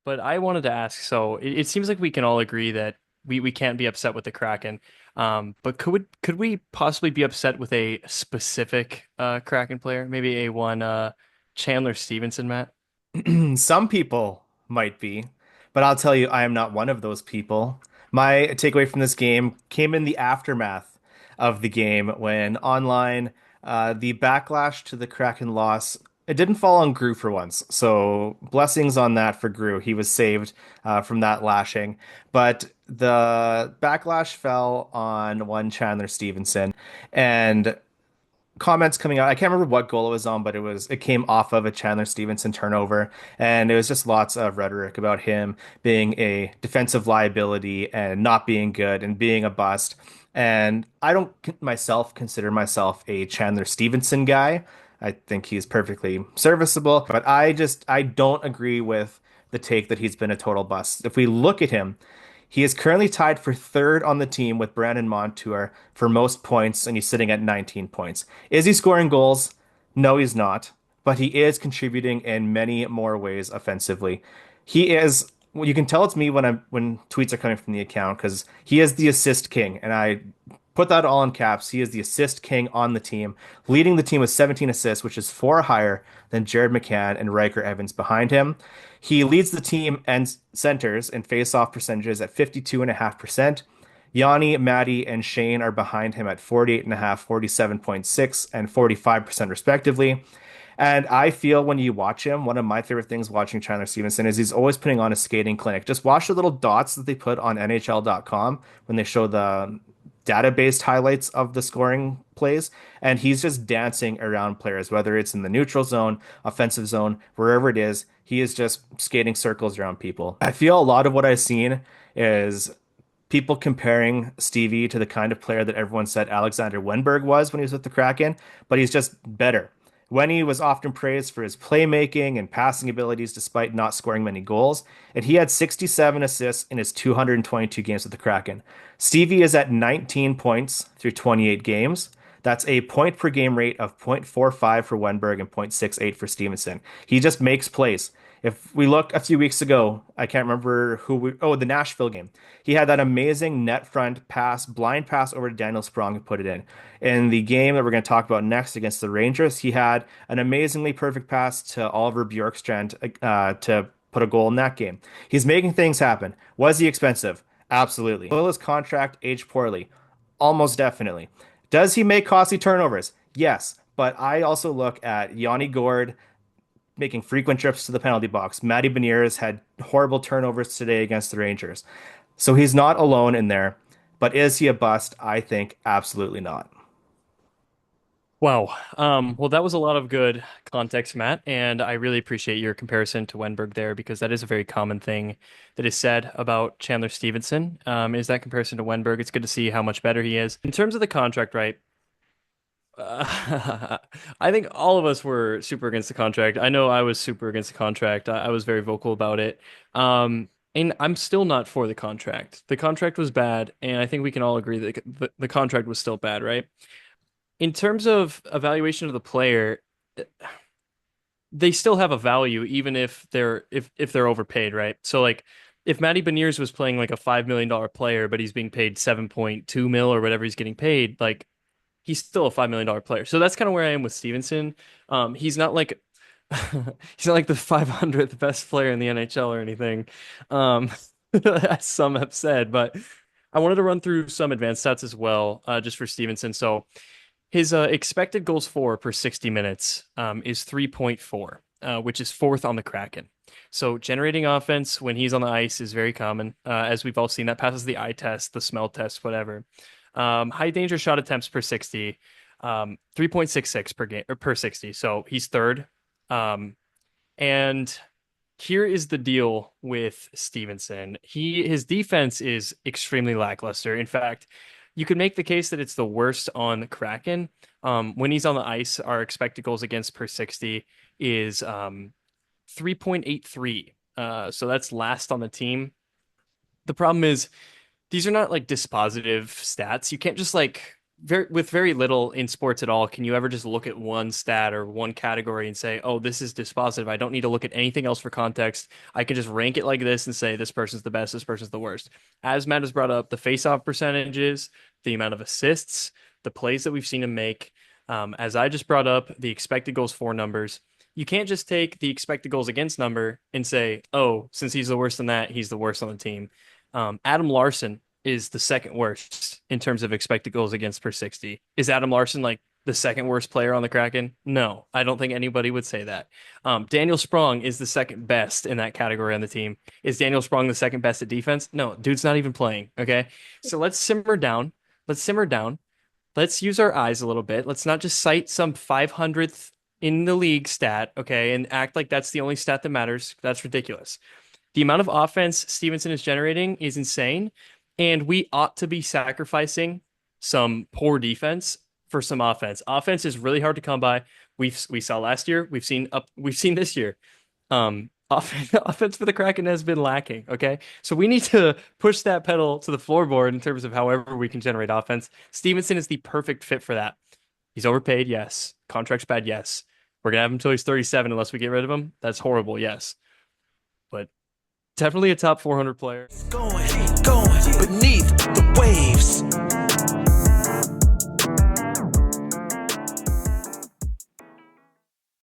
but I wanted to ask, so it seems like we can all agree that we can't be upset with the Kraken. But could we possibly be upset with a specific Kraken player? Maybe a one Chandler Stevenson, Matt? Some people might be, but I'll tell you, I am not one of those people. My takeaway from this game came in the aftermath of the game when online, the backlash to the Kraken loss, it didn't fall on Gru for once. So blessings on that for Gru. He was saved from that lashing. But the backlash fell on one Chandler Stevenson. And comments coming out. I can't remember what goal it was on, but it came off of a Chandler Stevenson turnover, and it was just lots of rhetoric about him being a defensive liability and not being good and being a bust. And I don't myself consider myself a Chandler Stevenson guy. I think he's perfectly serviceable, but I don't agree with the take that he's been a total bust. If we look at him, he is currently tied for third on the team with Brandon Montour for most points, and he's sitting at 19 points. Is he scoring goals? No, he's not, but he is contributing in many more ways offensively. He is, well, you can tell it's me when tweets are coming from the account because he is the assist king, and I put that all in caps. He is the assist king on the team, leading the team with 17 assists, which is four higher than Jared McCann and Riker Evans behind him. He leads the team and centers in face-off percentages at 52.5%. Yanni, Maddie, and Shane are behind him at 48.5, 47.6, and 45% respectively. And I feel when you watch him, one of my favorite things watching Chandler Stevenson is he's always putting on a skating clinic. Just watch the little dots that they put on NHL.com when they show the database highlights of the scoring plays, and he's just dancing around players, whether it's in the neutral zone, offensive zone, wherever it is. He is just skating circles around people. I feel a lot of what I've seen is people comparing Stevie to the kind of player that everyone said Alexander Wenberg was when he was with the Kraken, but he's just better. Wenny was often praised for his playmaking and passing abilities despite not scoring many goals, and he had 67 assists in his 222 games with the Kraken. Stevie is at 19 points through 28 games. That's a point per game rate of 0.45 for Wenberg and 0.68 for Stevenson. He just makes plays. If we look a few weeks ago, I can't remember the Nashville game. He had that amazing net front pass, blind pass over to Daniel Sprong and put it in. In the game that we're going to talk about next against the Rangers, he had an amazingly perfect pass to Oliver Bjorkstrand to put a goal in that game. He's making things happen. Was he expensive? Absolutely. Will his contract age poorly? Almost definitely. Does he make costly turnovers? Yes. But I also look at Yanni Gord making frequent trips to the penalty box. Matty Beniers had horrible turnovers today against the Rangers. So he's not alone in there. But is he a bust? I think absolutely not. Wow. Well, that was a lot of good context, Matt, and I really appreciate your comparison to Wenberg there because that is a very common thing that is said about Chandler Stevenson. Is that comparison to Wenberg? It's good to see how much better he is. In terms of the contract, right? I think all of us were super against the contract. I know I was super against the contract. I was very vocal about it. And I'm still not for the contract. The contract was bad, and I think we can all agree that the contract was still bad, right? In terms of evaluation of the player, they still have a value even if they're overpaid, right? So like if Matty Beniers was playing like a $5 million player, but he's being paid 7.2 mil or whatever he's getting paid, like he's still a $5 million player. So that's kind of where I am with Stevenson. He's not like he's not like the 500th best player in the NHL or anything, um, as some have said. But I wanted to run through some advanced stats as well, just for Stevenson. So his expected goals for per 60 minutes is 3.4, which is fourth on the Kraken. So generating offense when he's on the ice is very common, as we've all seen. That passes the eye test, the smell test, whatever. High danger shot attempts per 60, 3.66 per game or per 60. So he's third. And here is the deal with Stevenson. His defense is extremely lackluster. In fact, you could make the case that it's the worst on the Kraken. When he's on the ice, our expected goals against per 60 is 3.83. So that's last on the team. The problem is these are not like dispositive stats. You can't just like with very little in sports at all, can you ever just look at one stat or one category and say, "Oh, this is dispositive. I don't need to look at anything else for context. I can just rank it like this and say this person's the best, this person's the worst." As Matt has brought up, the face-off percentages, the amount of assists, the plays that we've seen him make. As I just brought up, the expected goals for numbers. You can't just take the expected goals against number and say, "Oh, since he's the worst in that, he's the worst on the team." Adam Larson is the second worst in terms of expected goals against per 60. Is Adam Larson like the second worst player on the Kraken? No, I don't think anybody would say that. Daniel Sprong is the second best in that category on the team. Is Daniel Sprong the second best at defense? No, dude's not even playing. Okay. So let's simmer down. Let's simmer down. Let's use our eyes a little bit. Let's not just cite some 500th in the league stat, okay, and act like that's the only stat that matters. That's ridiculous. The amount of offense Stevenson is generating is insane, and we ought to be sacrificing some poor defense for some offense. Offense is really hard to come by. We saw last year. We've seen this year. Offense for the Kraken has been lacking. Okay, so we need to push that pedal to the floorboard in terms of however we can generate offense. Stevenson is the perfect fit for that. He's overpaid, yes. Contract's bad, yes. We're gonna have him until he's 37 unless we get rid of him. That's horrible, yes. But definitely a top 400 player. Going beneath